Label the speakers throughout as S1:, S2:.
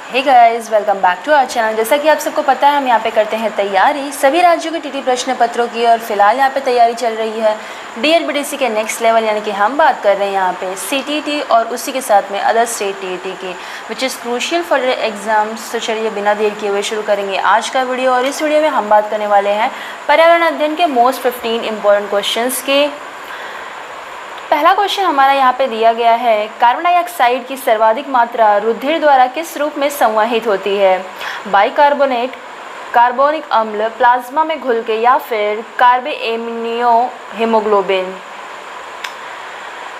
S1: Hey guys, welcome back to our channel. जैसा कि आप सबको पता है, हम यहाँ पे करते हैं तैयारी सभी राज्यों के टीटी प्रश्न पत्रों की, और फिलहाल यहाँ पे तैयारी चल रही है डीएलबीटीसी के नेक्स्ट लेवल, यानी कि हम बात कर रहे हैं यहाँ पे सीटीटी और उसी के साथ में अदर स्टेट टीटी की, which is crucial for the exams. तो चलिए बिना देर किए हुए शुरू करेंगे आज का वीडियो। और इस वीडियो में हम बात करने वाले हैं पर्यावरण अध्ययन के मोस्ट 15 इंपॉर्टेंट क्वेश्चन की। पहला क्वेश्चन हमारा यहाँ पे दिया गया है, कार्बन डाइऑक्साइड की सर्वाधिक मात्रा रुधिर द्वारा किस रूप में संवहित होती है? बाइकार्बोनेट, कार्बोनिक अम्ल, प्लाज्मा में घुल के, या फिर कार्बोएमिनो हीमोग्लोबिन।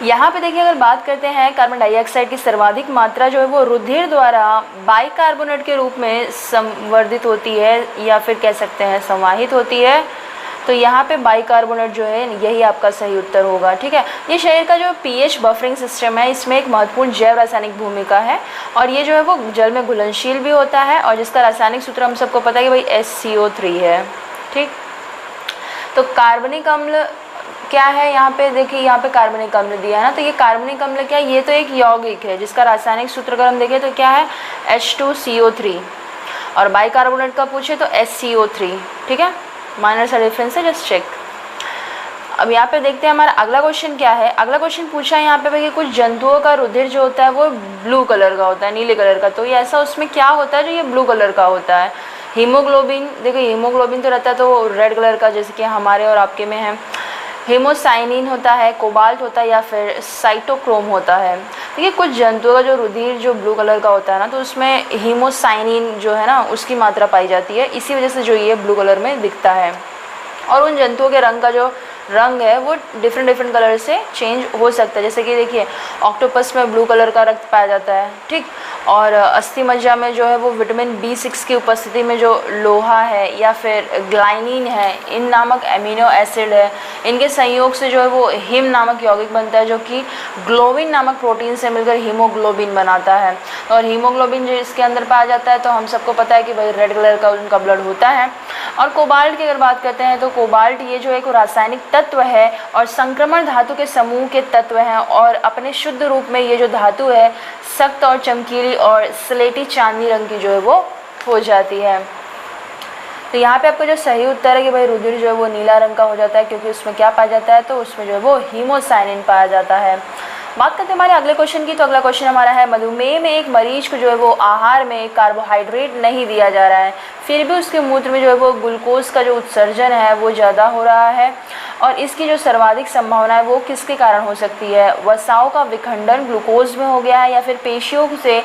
S1: यहाँ पे देखिए, अगर बात करते हैं कार्बन डाइऑक्साइड की सर्वाधिक मात्रा जो है वो रुधिर द्वारा बाइकार्बोनेट के रूप में संवर्धित होती है, या फिर कह सकते हैं संवाहित होती है। तो यहाँ पे बाइकार्बोनेट जो है यही आपका सही उत्तर होगा। ठीक है, ये शरीर का जो पीएच बफरिंग सिस्टम है, इसमें एक महत्वपूर्ण जैव रासायनिक भूमिका है, और ये जो है वो जल में घुलनशील भी होता है, और जिसका रासायनिक सूत्र हम सबको पता है कि भाई SCO3 है। ठीक, तो कार्बनिक अम्ल क्या है? यहाँ पे देखिए, यहाँ पे कार्बनिक अम्ल दिया है ना, तो ये कार्बनिक अम्ल क्या है? ये तो एक यौगिक है जिसका रासायनिक सूत्र अगर हम देखें तो क्या है? H2CO3। और बाइकार्बोनेट का पूछे तो SCO3। ठीक है, माइनर सा डिफरेंस है, जस्ट चेक। अब यहाँ पे देखते हैं हमारा अगला क्वेश्चन क्या है। अगला क्वेश्चन पूछा है यहाँ पे कि कुछ जंतुओं का रुधिर जो होता है वो ब्लू कलर का होता है, नीले कलर का। तो ये ऐसा उसमें क्या होता है जो ये ब्लू कलर का होता है? हीमोग्लोबिन, देखिए हीमोग्लोबिन तो रहता है तो रेड कलर का, जैसे कि हमारे और आपके में है। हेमोसाइनिन होता है, कोबाल्ट होता है, या फिर साइटोक्रोम होता है। देखिए, कुछ जंतुओं का जो रुधिर जो ब्लू कलर का होता है ना, तो उसमें हीमोसाइनिन जो है ना उसकी मात्रा पाई जाती है, इसी वजह से जो ये ब्लू कलर में दिखता है। और उन जंतुओं के रंग का जो रंग है वो डिफरेंट कलर से चेंज हो सकता है। जैसे कि देखिए, ऑक्टोपस में ब्लू कलर का रक्त पाया जाता है। ठीक, और अस्थि मज्जा में जो है वो विटामिन B6 की उपस्थिति में जो लोहा है या फिर ग्लाइनिन है, इन नामक एमिनो एसिड है, इनके संयोग से जो है वो हिम नामक यौगिक बनता है, जो कि ग्लोबिन नामक प्रोटीन से मिलकर हीमोग्लोबिन बनाता है। और हीमोग्लोबिन जो इसके अंदर पाया जाता है, तो हम सबको पता है कि भाई रेड कलर का उनका ब्लड होता है। और कोबाल्ट की अगर बात करते हैं तो कोबाल्ट ये जो एक रासायनिक तत्व है और संक्रमण धातु के समूह के तत्व हैं, और अपने शुद्ध रूप में ये जो धातु है सख्त और चमकीली और स्लेटी चांदनी रंग की जो है वो हो जाती है। तो यहाँ पे आपका जो सही उत्तर है कि भाई रुधिर जो है वो नीला रंग का हो जाता है, क्योंकि उसमें क्या पाया जाता है? तो उसमें जो है वो हीमोसाइनिन पाया जाता है। बात करते हैं हमारे अगले क्वेश्चन की। तो अगला क्वेश्चन हमारा है, मधुमेह में एक मरीज को जो है वो आहार में कार्बोहाइड्रेट नहीं दिया जा रहा है, फिर भी उसके मूत्र में जो है वो ग्लूकोज का जो उत्सर्जन है वो ज़्यादा हो रहा है, और इसकी जो सर्वाधिक संभावना है वो किसके कारण हो सकती है? वसाओं का विखंडन ग्लूकोज में हो गया है, या फिर पेशियों से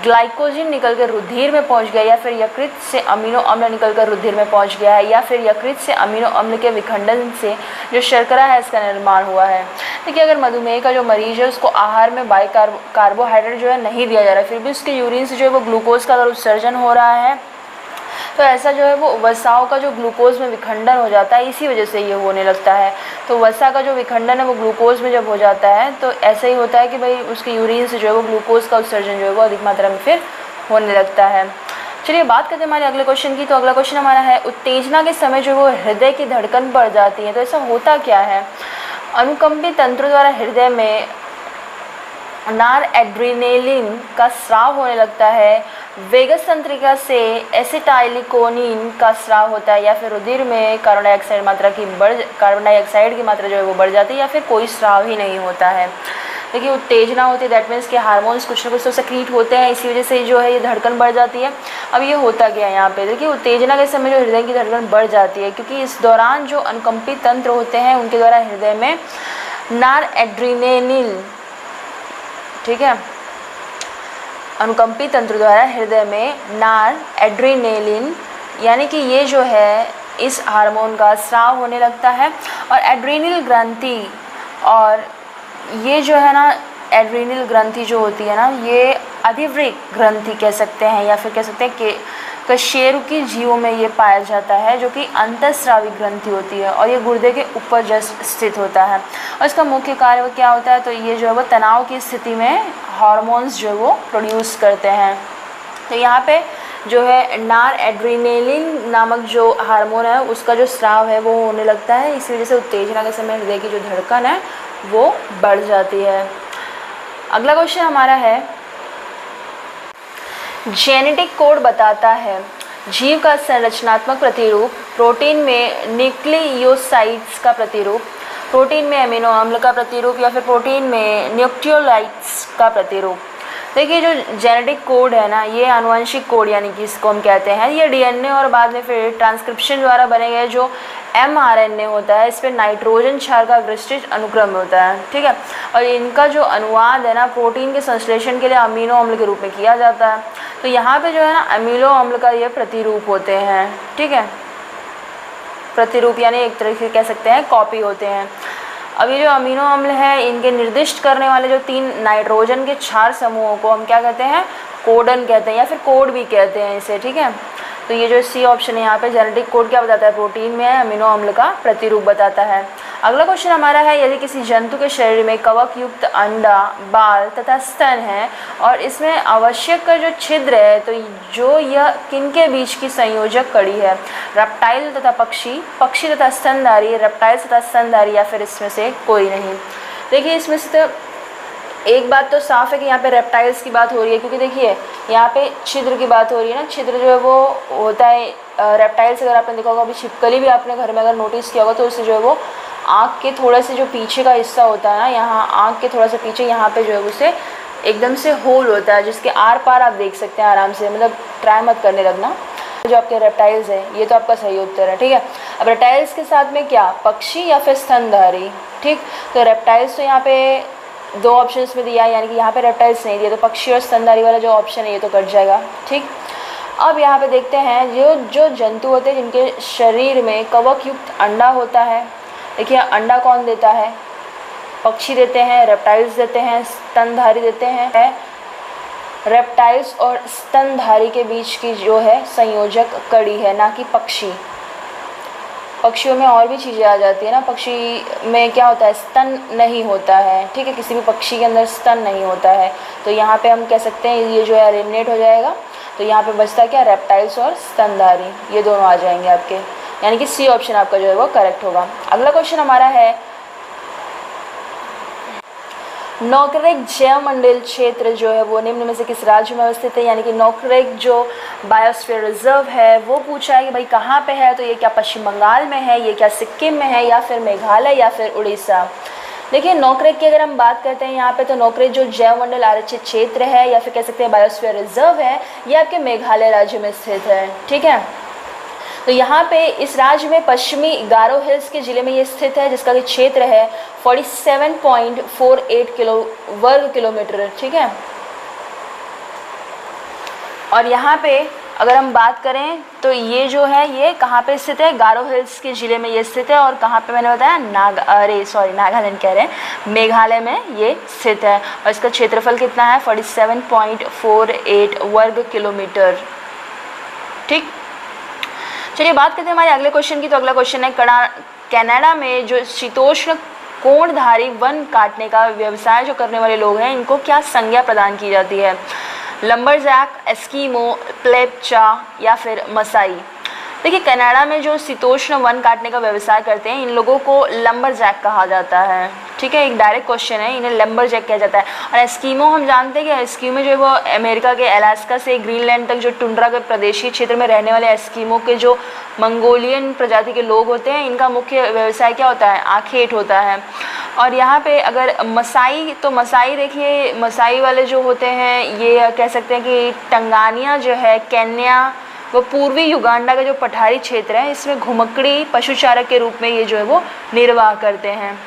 S1: ग्लाइकोजन निकलकर रुधिर में पहुंच गया, या फिर यकृत से अमीनो अम्ल निकलकर रुधिर में पहुंच गया है, या फिर यकृत से अमीनो अम्ल के विखंडन से जो शर्करा है इसका निर्माण हुआ है। देखिए, अगर मधुमेह का जो मरीज है उसको आहार में कार्बोहाइड्रेट जो है नहीं दिया जा रहा है, फिर भी उसके यूरिन से जो है वो ग्लूकोज का अगर उत्सर्जन हो रहा है, तो ऐसा जो है वो वसाओं का जो ग्लूकोज में विखंडन हो जाता है, इसी वजह से ये होने लगता है। तो वसा का जो विखंडन है वो ग्लूकोज में जब हो जाता है, तो ऐसा ही होता है कि भाई उसके यूरिन से जो है वो ग्लूकोज का उत्सर्जन जो है वो अधिक मात्रा में फिर होने लगता है। चलिए बात करते हैं हमारे अगले क्वेश्चन की। तो अगला क्वेश्चन हमारा है, उत्तेजना के समय जो वो हृदय की धड़कन बढ़ जाती है, तो ऐसा होता क्या है? अनुकंपी तंत्र द्वारा हृदय में नॉरएड्रेनालिन का स्राव होने लगता है, वेगस तंत्रिका से एसिटाइलिकोनिन का स्राव होता है, या फिर रुधिर में कार्बन डाइऑक्साइड की मात्रा जो है वो बढ़ जाती है, या फिर कोई स्राव ही नहीं होता है। देखिए, उत्तेजना होती है, दैट मीन्स कि हार्मोन्स कुछ ना कुछ तो सक्रीट होते हैं, इसी वजह से जो है ये धड़कन बढ़ जाती है। अब ये होता क्या है यहाँ पे? देखिए, उत्तेजना के समय जो हृदय की धड़कन बढ़ जाती है, क्योंकि इस दौरान जो अनुकंपी तंत्र होते हैं उनके द्वारा हृदय में नॉरएड्रेनालिन, ठीक है, अनुकंपी तंत्र द्वारा हृदय में नॉरएड्रेनालिन, यानी कि ये जो है इस हार्मोन का स्राव होने लगता है। और एड्रेनल ग्रंथि, और ये जो है ना एड्रेनल ग्रंथि जो होती है ना, ये अधिवृक्क ग्रंथि कह सकते हैं, या फिर कह सकते हैं कि कशेरुकी जीवों में ये पाया जाता है, जो कि अंतःस्रावी ग्रंथि होती है, और ये गुर्दे के ऊपर जस्ट स्थित होता है। और इसका मुख्य कार्य क्या होता है? तो ये जो है वो तनाव की स्थिति में हार्मोन्स जो है वो प्रोड्यूस करते हैं। तो यहाँ पे जो है नॉरएड्रेनालिन नामक जो हार्मोन है उसका जो स्राव है वो होने लगता है, इसी वजह से उत्तेजना के समय हृदय की जो धड़कन है वो बढ़ जाती है। अगला क्वेश्चन हमारा है, जेनेटिक कोड बताता है जीव का संरचनात्मक प्रतिरूप, प्रोटीन में न्यूक्लियोसाइड्स का प्रतिरूप, प्रोटीन में अमीनो अम्ल का प्रतिरूप या फिर प्रोटीन में न्यूक्लियोलाइड्स का प्रतिरूप। देखिए जो जेनेटिक कोड है ना, ये आनुवंशिक कोड यानी कि इसको हम कहते हैं, ये डीएनए और बाद में फिर ट्रांसक्रिप्शन द्वारा बने गए जो एमआरएनए होता है, इस पर नाइट्रोजन क्षार का विस्तृत अनुक्रम होता है, ठीक है। और इनका जो अनुवाद है ना प्रोटीन के संश्लेषण के लिए अमीनो अम्ल के रूप में किया जाता है। तो यहाँ पे जो है ना अमीनो अम्ल का ये प्रतिरूप होते हैं, ठीक है। प्रतिरूप यानी एक तरह से कह सकते हैं कॉपी होते हैं। अब ये जो अमीनो अम्ल है इनके निर्दिष्ट करने वाले जो 3 नाइट्रोजन के क्षार समूहों को हम क्या कहते हैं, कोडन कहते हैं या फिर कोड भी कहते हैं इसे, ठीक है। तो ये जो सी ऑप्शन है यहाँ पे जेनेटिक कोड क्या बताता है, प्रोटीन में अमीनो अम्ल का प्रतिरूप बताता है। अगला क्वेश्चन हमारा है, यदि किसी जंतु के शरीर में कवक युक्त अंडा, बाल तथा स्तन है और इसमें आवश्यक का जो छिद्र है, तो जो यह किनके बीच की संयोजक कड़ी है, रेप्टाइल तथा पक्षी, पक्षी तथा स्तनधारी, रेप्टाइल तथा स्तनधारी या फिर इसमें से कोई नहीं। देखिए इसमें से तो एक बात तो साफ है कि यहाँ पे रेप्टाइल्स की बात हो रही है, क्योंकि देखिए यहाँ पे छिद्र की बात हो रही है ना, छिद्र जो है वो होता है रेप्टाइल्स। अगर आपने देखा होगा अभी छिपकली भी आपने घर में अगर नोटिस किया होगा तो उससे जो है वो आँख के थोड़े से जो पीछे का हिस्सा होता है ना, यहाँ आँख के थोड़ा सा पीछे यहाँ पे जो है उसे एकदम से होल होता है जिसके आर पार आप देख सकते हैं आराम से, मतलब ट्राई मत करने लगना। जो आपके रेप्टाइल्स है ये तो आपका सही उत्तर है, ठीक है। अब रेप्टाइल्स के साथ में क्या, पक्षी या फिर स्तनधारी, ठीक। तो रेप्टाइल्स तो यहाँ पे 2 ऑप्शंस में दिया है, यानी कि यहाँ पे रेप्टाइल्स नहीं दिया, तो पक्षी और स्तनधारी वाला जो ऑप्शन है ये तो कट जाएगा, ठीक। अब यहाँ पे देखते हैं जो जंतु होते हैं जिनके शरीर में कवक युक्त अंडा होता है। देखिए अंडा कौन देता है, पक्षी देते हैं, रेप्टाइल्स देते हैं, स्तनधारी देते हैं। रेप्टाइल्स और स्तनधारी के बीच की जो है संयोजक कड़ी है, ना कि पक्षी। पक्षियों में और भी चीज़ें आ जाती है ना, पक्षी में क्या होता है, स्तन नहीं होता है, ठीक है। किसी भी पक्षी के अंदर स्तन नहीं होता है, तो यहाँ पे हम कह सकते हैं ये जो है एलिमिनेट हो जाएगा। तो यहाँ पे बचता क्या, रेप्टाइल्स और स्तनधारी, ये दोनों आ जाएंगे आपके, यानी कि सी ऑप्शन आपका जो है वो करेक्ट होगा। अगला क्वेश्चन हमारा है, नोकरेक जैवमंडल क्षेत्र जो है वो निम्न में से किस राज्य में अवस्थित है, यानी कि नोकरेक जो बायोस्फीयर रिजर्व है वो पूछा है कि भाई कहाँ पे है, तो ये क्या पश्चिम बंगाल में है, ये क्या सिक्किम में है, या फिर मेघालय या फिर उड़ीसा। देखिए नोकरेक की अगर हम बात करते हैं यहाँ पे, तो नोकरेक जो जैवमंडल आरक्षित क्षेत्र है या फिर कह सकते हैं बायोस्फीयर रिजर्व है, ये आपके मेघालय राज्य में स्थित है, ठीक है। तो यहाँ पे इस राज्य में पश्चिमी गारो हिल्स के ज़िले में ये स्थित है, जिसका कि क्षेत्र है 47.48 वर्ग किलोमीटर, ठीक है। और यहाँ पे अगर हम बात करें तो ये जो है ये कहाँ पे स्थित है, गारो हिल्स के ज़िले में ये स्थित है। और कहाँ पे मैंने बताया, नागालैंड कह रहे हैं, मेघालय में ये स्थित है। और इसका क्षेत्रफल कितना है, 47.48 वर्ग किलोमीटर, ठीक। चलिए बात करते हैं हमारे अगले क्वेश्चन की। तो अगला क्वेश्चन है, कनाडा में जो शीतोष्ण कोणधारी वन काटने का व्यवसाय जो करने वाले लोग हैं, इनको क्या संज्ञा प्रदान की जाती है, लंबरजैक, एस्कीमो, प्लेप्चा या फिर मसाई। देखिए कनाडा में जो शीतोष्ण वन काटने का व्यवसाय करते हैं इन लोगों को लंबरजैक कहा जाता है, ठीक है। एक डायरेक्ट क्वेश्चन है, इन्हें लंबरजैक कहा जाता है। और एस्कीमो हम जानते हैं कि एस्कीमो जो है वो अमेरिका के अलास्का से ग्रीनलैंड तक जो टुंड्रा के प्रदेशीय क्षेत्र में रहने वाले एस्कीमो के जो मंगोलियन प्रजाति के लोग होते हैं, इनका मुख्य व्यवसाय क्या होता है, आखेट होता है। और यहाँ पे अगर मसाई, तो मसाई देखिए मसाई वाले जो होते हैं ये कह सकते हैं कि टंगानिया जो है, केन्या, वो पूर्वी युगांडा का जो पठारी क्षेत्र है, इसमें घुमक्कड़ी पशुचारक के रूप में ये जो है वो निर्वाह करते हैं।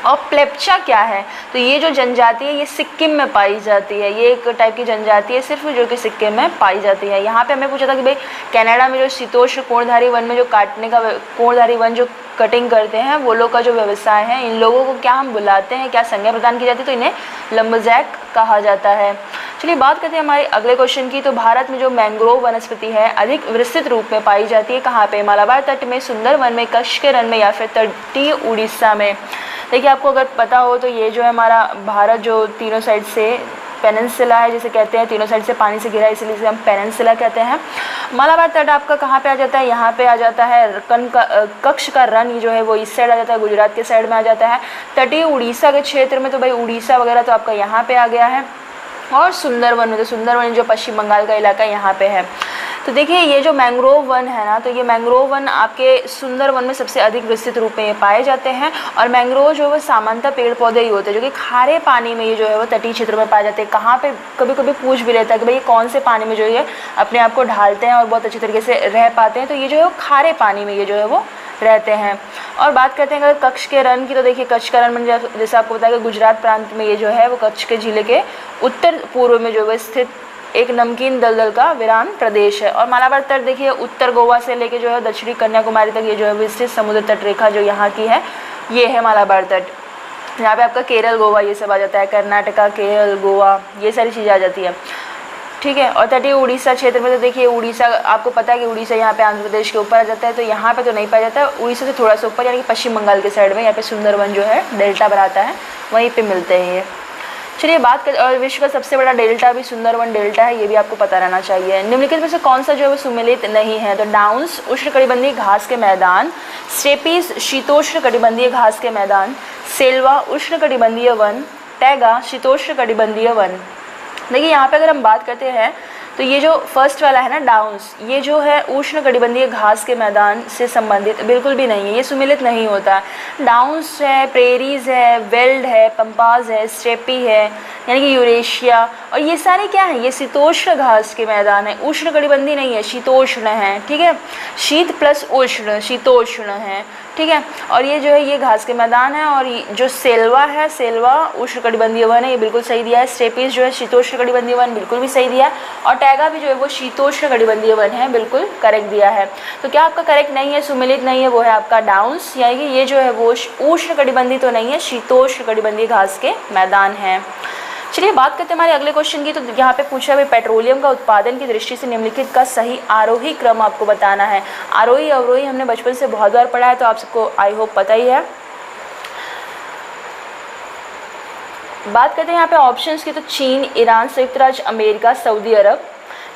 S1: और प्लेप्चा क्या है, तो ये जो जनजाति है ये सिक्किम में पाई जाती है, ये एक टाइप की जनजाति है सिर्फ जो कि सिक्किम में पाई जाती है। यहाँ पे हमें पूछा था कि भाई कनाडा में जो शीतोष्ण कोणधारी वन में जो काटने का, कोणधारी वन जो कटिंग करते हैं वो लोग का जो व्यवसाय है, इन लोगों को क्या हम बुलाते हैं, क्या संज्ञा प्रदान की जाती है, तो इन्हें लंबरजैक कहा जाता है। चलिए बात करते हैं हमारे अगले क्वेश्चन की। तो भारत में जो मैंग्रोव वनस्पति है अधिक विस्तृत रूप में पाई जाती है कहाँ पे, मालाबार तट में, सुंदरवन में, कच्छ के रण में या फिर तटीय उड़ीसा में। देखिए आपको अगर पता हो तो ये जो है हमारा भारत जो तीनों साइड से पेनिनसुला है जिसे कहते हैं, तीनों साइड से पानी से घिरा है, इसलिए इसे हम पेनिनसुला कहते हैं। मालाबार तट आपका कहाँ पे आ जाता है, यहाँ पे आ जाता है। कच्छ का रण जो है वो इस साइड आ जाता है, गुजरात के साइड में आ जाता है। तटीय उड़ीसा के क्षेत्र में तो भाई उड़ीसा वगैरह तो आपका यहाँ पे आ गया है। और सुंदरवन में, तो सुंदरवन जो पश्चिम बंगाल का इलाका यहाँ पे है। तो देखिए ये जो मैंग्रोव वन है ना, तो ये मैंग्रोव वन आपके सुंदरवन में सबसे अधिक विस्तृत रूप में ये पाए जाते हैं। और मैंग्रोव जो है वो सामान्यतः पेड़ पौधे ही होते हैं जो कि खारे पानी में ये जो है वो तटीय क्षेत्र में पाए जाते हैं। कहाँ पे कभी कभी पूछ भी लेता है कि भाई कौन से पानी में जो है अपने आप को ढालते हैं और बहुत अच्छी तरीके से रह पाते हैं, तो ये जो है वो खारे पानी में ये जो है वो रहते हैं। और बात करते हैं अगर कच्छ के रण की, तो देखिए कच्छ का रण जैसे आपको बताया कि गुजरात प्रांत में ये जो है वो कच्छ के जिले के उत्तर पूर्व में जो है स्थित एक नमकीन दलदल का वीरान प्रदेश है। और मालाबार तट देखिए उत्तर गोवा से लेके जो है दक्षिणी कन्याकुमारी तक ये जो है विस्तृत समुद्र तट रेखा जो यहाँ की है ये है मालाबार तट। यहाँ पे आपका केरल गोवा ये सब आ जाता है, कर्नाटका केरल गोवा ये सारी चीज़ें आ जाती है, ठीक है। और तटीय उड़ीसा क्षेत्र में तो देखिए उड़ीसा आपको पता है कि उड़ीसा यहाँ पे आंध्र प्रदेश के ऊपर आ जाता है, तो यहाँ पे तो नहीं पाया जाता है, उड़ीसा से थोड़ा सा ऊपर यानी कि पश्चिम बंगाल के साइड में यहाँ पे सुंदरवन जो है डेल्टा बनाता है, वहीं पे मिलते हैं ये। चलिए बात कर, और विश्व का सबसे बड़ा डेल्टा भी सुंदरवन डेल्टा है, ये भी आपको पता रहना चाहिए। निम्नलिखित में से कौन सा जो है वो सुमेलित नहीं है, तो डाउन्स उष्णकटिबंधीय घास के मैदान, स्टेपीज शीतोष्ण कटिबंधीय घास के मैदान, सेल्वा उष्णकटिबंधीय वन, टैगा शीतोष्ण कटिबंधीय वन। देखिए यहाँ पे अगर हम बात करते हैं तो ये जो फर्स्ट वाला है ना डाउन्स, ये जो है उष्णकटिबंधीय घास के मैदान से संबंधित बिल्कुल भी नहीं है, ये सुमेलित नहीं होता। डाउन्स है, प्रेरीज है, वेल्ड है, पंपाज है, स्टेपी है यानी कि यूरेशिया, और ये सारे क्या है, ये शीतोष्ण घास के मैदान है, उष्णकटिबंधीय नहीं है, शीतोष्ण है, ठीक है। शीत प्लस उष्ण शीतोष्ण है, ठीक है। और ये जो है ये घास के मैदान है। और जो सेल्वा है, सेल्वा उष्णकटिबंधीय वन है, ये बिल्कुल सही दिया है। स्टेपीज जो है शीतोष्णकटिबंधीय वन बिल्कुल भी सही दिया है। और टैगा भी जो है वो शीतोष्णकटिबंधीय वन है, बिल्कुल करेक्ट दिया है। तो क्या आपका करेक्ट नहीं है, सुमेलित नहीं है, वो है आपका डाउन्स, यानी कि ये जो है वो उष्णकटिबंधीय तो नहीं है, शीतोष्णकटिबंधीय घास के मैदान है। चलिए बात करते हैं हमारे अगले क्वेश्चन की। तो यहाँ पे पूछा है पेट्रोलियम का उत्पादन की दृष्टि से निम्नलिखित का सही आरोही क्रम आपको बताना है। आरोही अवरोही हमने बचपन से बहुत बार पढ़ा है, तो आप सबको आई होप पता ही है। बात करते हैं यहाँ पे ऑप्शंस की, तो चीन, ईरान, संयुक्त राज्य अमेरिका, सऊदी अरब,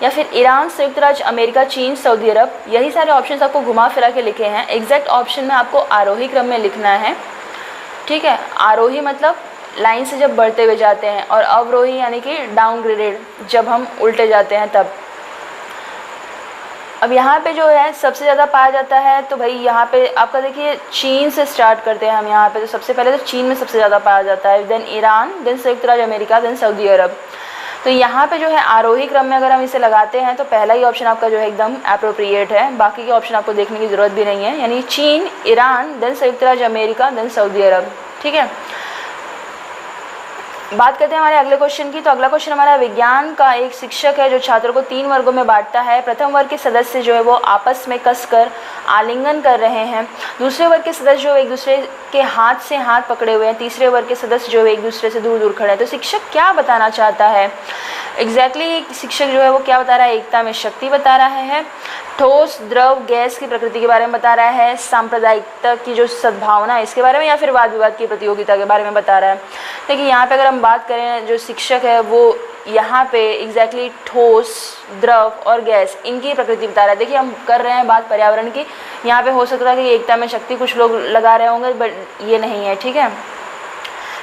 S1: या फिर ईरान, संयुक्त राज्य अमेरिका, चीन, सऊदी अरब, यही सारे ऑप्शंस आपको घुमा फिरा के लिखे हैं। एग्जैक्ट ऑप्शन में आपको आरोही क्रम में लिखना है, ठीक है। आरोही मतलब लाइन से जब बढ़ते हुए जाते हैं, और अवरोही यानी कि डाउनग्रेडेड जब हम उल्टे जाते हैं तब। अब यहाँ पे जो है सबसे ज़्यादा पाया जाता है, तो भाई यहाँ पे आपका देखिए चीन से स्टार्ट करते हैं हम यहाँ पे, तो सबसे पहले तो चीन में सबसे ज़्यादा पाया जाता है, देन ईरान, देन संयुक्त राज्य अमेरिका, देन सऊदी अरब। तो यहाँ पे जो है आरोही क्रम में अगर हम इसे लगाते हैं तो पहला ही ऑप्शन आपका जो है एकदम अप्रोप्रिएट है, बाकी के ऑप्शन आपको देखने की ज़रूरत भी नहीं है, यानी चीन, ईरान, देन संयुक्त राज्य अमेरिका, देन सऊदी अरब, ठीक है। बात करते हैं हमारे अगले क्वेश्चन की। तो अगला क्वेश्चन हमारा विज्ञान का एक शिक्षक है जो छात्रों को 3 वर्गों में बांटता है। प्रथम वर्ग के सदस्य जो है वो आपस में कसकर आलिंगन कर रहे हैं, दूसरे वर्ग के सदस्य जो एक दूसरे के हाथ से हाथ पकड़े हुए हैं, तीसरे वर्ग के सदस्य जो एक दूसरे से दूर दूर खड़े हैं। तो शिक्षक क्या बताना चाहता है एग्जैक्टली शिक्षक जो है वो क्या बता रहा है, एकता में शक्ति बता रहा है, ठोस द्रव गैस की प्रकृति के बारे में बता रहा है, सांप्रदायिकता की जो सद्भावना है इसके बारे में, या फिर वाद विवाद की प्रतियोगिता के बारे में बता रहा है। देखिए यहाँ पे अगर हम बात करें, जो शिक्षक है वो यहाँ पे एग्जैक्टली ठोस, द्रव और गैस इनकी प्रकृति बता रहा है। देखिए हम कर रहे हैं बात पर्यावरण की, यहाँ पे हो सकता है कि एकता में शक्ति कुछ लोग लगा रहे होंगे, बट ये नहीं है, ठीक है।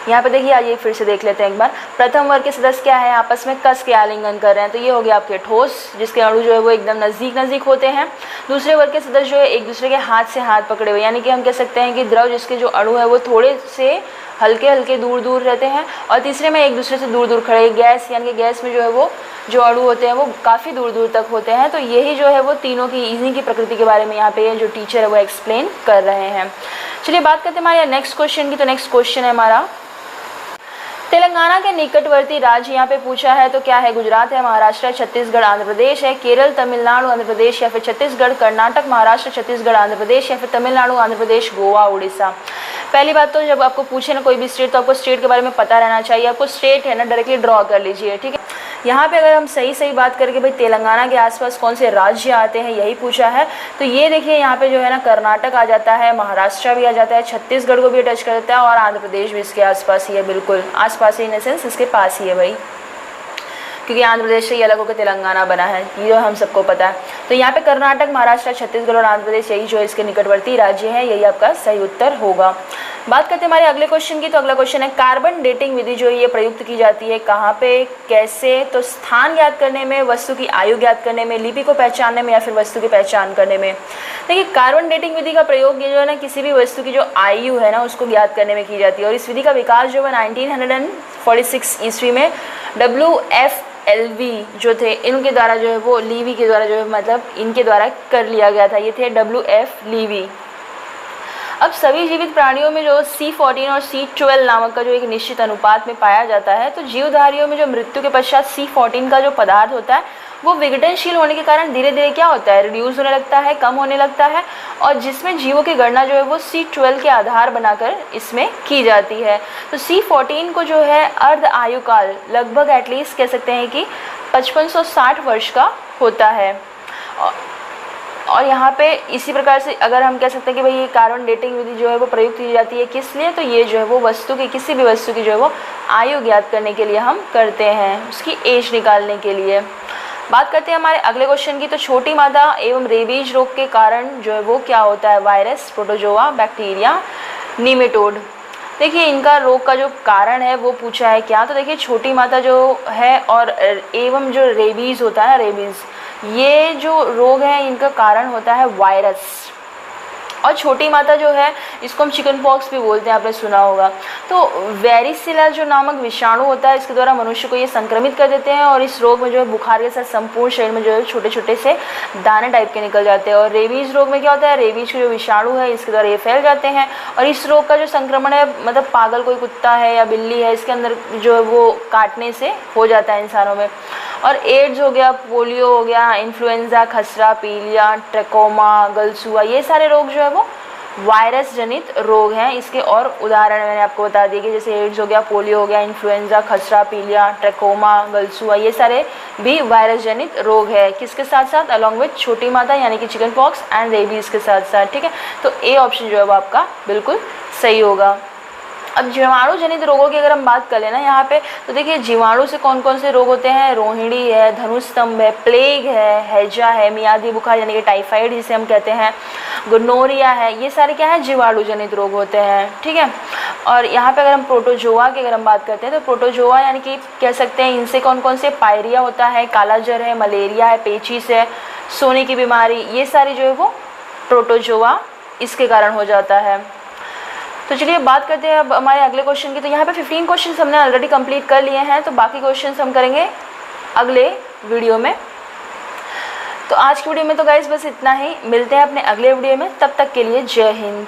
S1: यहाँ पे देखिए आइए फिर से देख लेते हैं एक बार। प्रथम वर्ग के सदस्य क्या है, आपस में कस के आलिंगन कर रहे हैं, तो ये हो गया आपके ठोस, जिसके अणु जो है वो एकदम नज़दीक होते हैं। दूसरे वर्ग के सदस्य जो है एक दूसरे के हाथ से हाथ पकड़े हुए, यानी कि हम कह सकते हैं कि द्रव जिसके जो अणु है वो थोड़े से हल्के दूर दूर रहते हैं। और तीसरे में एक दूसरे से दूर दूर खड़े, गैस यानी कि गैस में जो है वो जो अणु होते हैं वो काफ़ी दूर दूर तक होते हैं। तो यही जो है वो तीनों की इन्हीं की प्रकृति के बारे में यहाँ पे जो टीचर है वो एक्सप्लेन कर रहे हैं। चलिए बात करते हैं हमारे नेक्स्ट क्वेश्चन की। तो नेक्स्ट क्वेश्चन है हमारा, तेलंगाना के निकटवर्ती राज्य यहाँ पे पूछा है, तो क्या है, गुजरात है, महाराष्ट्र है, छत्तीसगढ़, आंध्र प्रदेश है, केरल, तमिलनाडु, आंध्र प्रदेश, या फिर छत्तीसगढ़, कर्नाटक, महाराष्ट्र, छत्तीसगढ़, आंध्र प्रदेश, या फिर तमिलनाडु, आंध्र प्रदेश, गोवा, उड़ीसा। पहली बात तो जब आपको पूछे ना कोई भी स्टेट, तो आपको स्टेट के बारे में पता रहना चाहिए। आपको स्टेट है ना डायरेक्टली ड्रॉ कर लीजिए, ठीक है। यहाँ पे अगर हम सही बात करके भाई तेलंगाना के आसपास कौन से राज्य आते हैं यही पूछा है, तो ये देखिए यहाँ पे जो है ना कर्नाटक आ जाता है, महाराष्ट्र भी आ जाता है, छत्तीसगढ़ को भी टच कर देता है, और आंध्र प्रदेश भी इसके आसपास ही है, बिल्कुल आसपास ही इन द सेंस इसके पास ही है भाई। क्योंकि आंध्र प्रदेश से ये अलग होकर तेलंगाना बना है, ये हम सबको पता है। तो यहाँ पे कर्नाटक, महाराष्ट्र, छत्तीसगढ़ और आंध्र प्रदेश यही जो इसके निकटवर्ती राज्य हैं, यही आपका सही उत्तर होगा। बात करते हैं हमारे अगले क्वेश्चन की। तो अगला क्वेश्चन है कार्बन डेटिंग विधि जो ये प्रयुक्त की जाती है कहाँ पे, कैसे? तो स्थान ज्ञात करने में, वस्तु की आयु ज्ञात करने में, लिपि को पहचानने में या फिर वस्तु की पहचान करने में। देखिए कार्बन डेटिंग विधि का प्रयोग ये जो है ना किसी भी वस्तु की जो आयु है ना उसको ज्ञात करने में की जाती है। और इस विधि का विकास जो है 1946 ईस्वी में WFLV जो थे इनके द्वारा जो है वो लीवी के द्वारा जो है मतलब इनके द्वारा कर लिया गया था। ये थे WF लीवी। अब सभी जीवित प्राणियों में जो C14 और C12 नामक का जो एक निश्चित अनुपात में पाया जाता है, तो जीवधारियों में जो मृत्यु के पश्चात C14 का जो पदार्थ होता है वो विघटनशील होने के कारण धीरे धीरे क्या होता है, रिड्यूस होने लगता है, कम होने लगता है, और जिसमें जीवों की गणना जो है वो C12 के आधार बनाकर इसमें की जाती है। तो C14 को जो है अर्ध आयुकाल लगभग एटलीस्ट कह सकते हैं कि 5560 वर्ष का होता है। और यहाँ पे इसी प्रकार से अगर हम कह सकते हैं कि भाई ये कार्बन डेटिंग विधि जो है वो प्रयुक्त की जाती है किस लिए, तो ये जो है वो वस्तु की किसी भी वस्तु की जो है वो आयु ज्ञात करने के लिए हम करते हैं, उसकी एज निकालने के लिए। बात करते हैं हमारे अगले क्वेश्चन की। तो छोटी मादा एवं रेबीज रोग के कारण जो है वो क्या होता है, वायरस, प्रोटोजोआ, बैक्टीरिया, नीमेटोड। देखिए इनका रोग का जो कारण है वो पूछा है क्या, तो देखिए छोटी माता जो है और एवं जो रेबीज होता है, रेबीज ये जो रोग है इनका कारण होता है वायरस। और छोटी माता जो है इसको हम चिकन पॉक्स भी बोलते हैं, आपने सुना होगा। तो वेरिसिला जो नामक विषाणु होता है इसके द्वारा मनुष्य को ये संक्रमित कर देते हैं और इस रोग में जो है बुखार के साथ संपूर्ण शरीर में जो है छोटे छोटे से दाने टाइप के निकल जाते हैं। और रेबीज रोग में क्या होता है, रेबीज के जो विषाणु है इसके द्वारा ये फैल जाते हैं और इस रोग का जो संक्रमण है मतलब पागल कोई कुत्ता है या बिल्ली है इसके अंदर जो है वो काटने से हो जाता है इंसानों में। और एड्स हो गया, पोलियो हो गया, इन्फ्लुएंजा, खसरा, पीलिया, ट्रकोमा, गलसुआ, ये सारे रोग जो है वो वायरस जनित रोग हैं। इसके और उदाहरण मैंने आपको बता दिए कि जैसे एड्स हो गया, पोलियो हो गया, इन्फ्लुएंजा, खसरा, पीलिया, ट्रकोमा, गलसुआ, ये सारे भी वायरस जनित रोग है। किसके साथ साथ, अलॉन्ग विथ छोटी माता यानी कि चिकन पॉक्स एंड रेबीज के साथ साथ। ठीक है, तो ए ऑप्शन जो है वो आपका बिल्कुल सही होगा। अब जीवाणु जनित रोगों की अगर हम बात कर लेना यहाँ पे, तो देखिए जीवाणु से कौन कौन से रोग होते हैं, रोहिणी है, धनुस्तंभ है, प्लेग है, हैजा है, मियादी बुखार यानी कि टाइफाइड जिसे हम कहते हैं, गोनोरिया है, ये सारे क्या है, जीवाणु जनित रोग होते हैं। ठीक है, और यहाँ पे अगर हम प्रोटोजोआ की अगर हम बात करते हैं तो प्रोटोजोआ यानी कि कह सकते हैं इनसे कौन कौन से, पायरिया होता है, काला जर है, मलेरिया है, पेचिस है, सोने की बीमारी, ये सारी जो है वो प्रोटोजोआ इसके कारण हो जाता है। तो चलिए बात करते हैं अब हमारे अगले क्वेश्चन की। तो यहाँ पे 15 क्वेश्चन हमने ऑलरेडी कंप्लीट कर लिए हैं, तो बाकी क्वेश्चन हम करेंगे अगले वीडियो में। तो आज की वीडियो में तो गाइस बस इतना ही, मिलते हैं अपने अगले वीडियो में, तब तक के लिए जय हिंद।